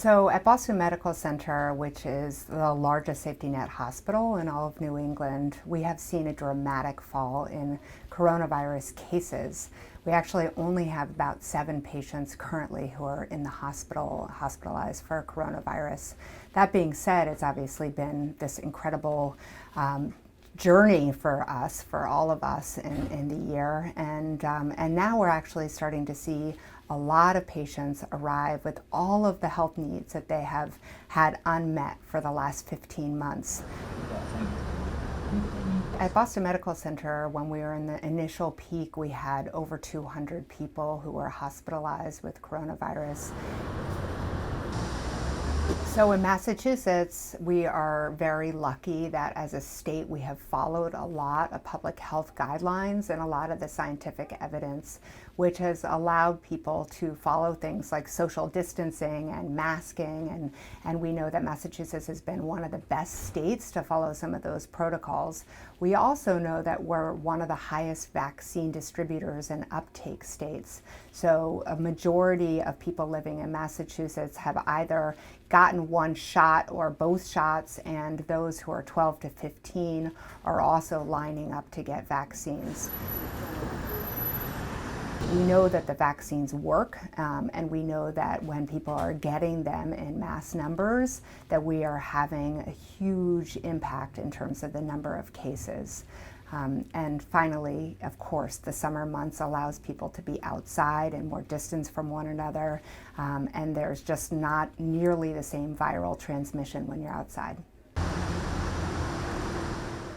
So at Boston Medical Center, which is the largest safety net hospital in all of New England, we have seen a dramatic fall in coronavirus cases. We actually only have about 7 patients currently who are in the hospital, hospitalized for coronavirus. That being said, it's obviously been this incredible journey for us, for all of us in the year. And now we're actually starting to see a lot of patients arrive with all of the health needs that they have had unmet for the last 15 months. At Boston Medical Center, when we were in the initial peak, we had over 200 people who were hospitalized with coronavirus. So in Massachusetts, we are very lucky that as a state we have followed a lot of public health guidelines and a lot of the scientific evidence, which has allowed people to follow things like social distancing and masking. And we know that Massachusetts has been one of the best states to follow some of those protocols. We also know that we're one of the highest vaccine distributors and uptake states. So a majority of people living in Massachusetts have either gotten one shot or both shots, and those who are 12 to 15 are also lining up to get vaccines. We know that the vaccines work, and we know that when people are getting them in mass numbers, that we are having a huge impact in terms of the number of cases. And finally, of course, the summer months allows people to be outside and more distance from one another, and there's just not nearly the same viral transmission when you're outside.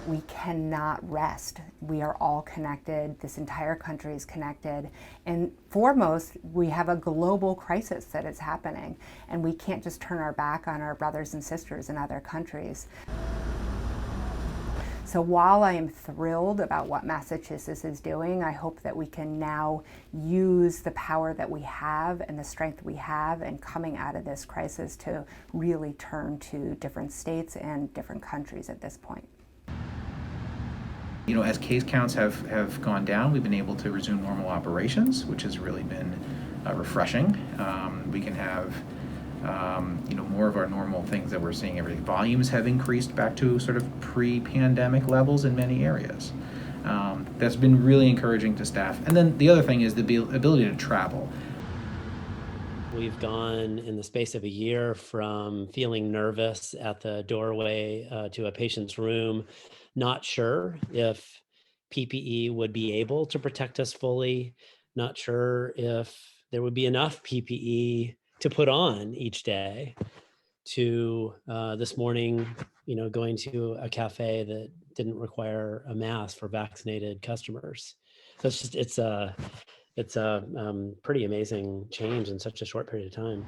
We cannot rest. We are all connected. This entire country is connected. And foremost, we have a global crisis that is happening, and we can't just turn our back on our brothers and sisters in other countries. So while I am thrilled about what Massachusetts is doing, I hope that we can now use the power that we have and the strength we have and coming out of this crisis to really turn to different states and different countries at this point. You know, as case counts have gone down, we've been able to resume normal operations, which has really been refreshing. We can have more of our normal things that we're seeing every day. Volumes have increased back to sort of pre-pandemic levels in many areas. That's been really encouraging to staff. And then the other thing is the ability to travel. We've gone in the space of a year from feeling nervous at the doorway to a patient's room, not sure if PPE would be able to protect us fully, not sure if there would be enough PPE to put on each day, to this morning, going to a cafe that didn't require a mask for vaccinated customers. So it's a pretty amazing change in such a short period of time.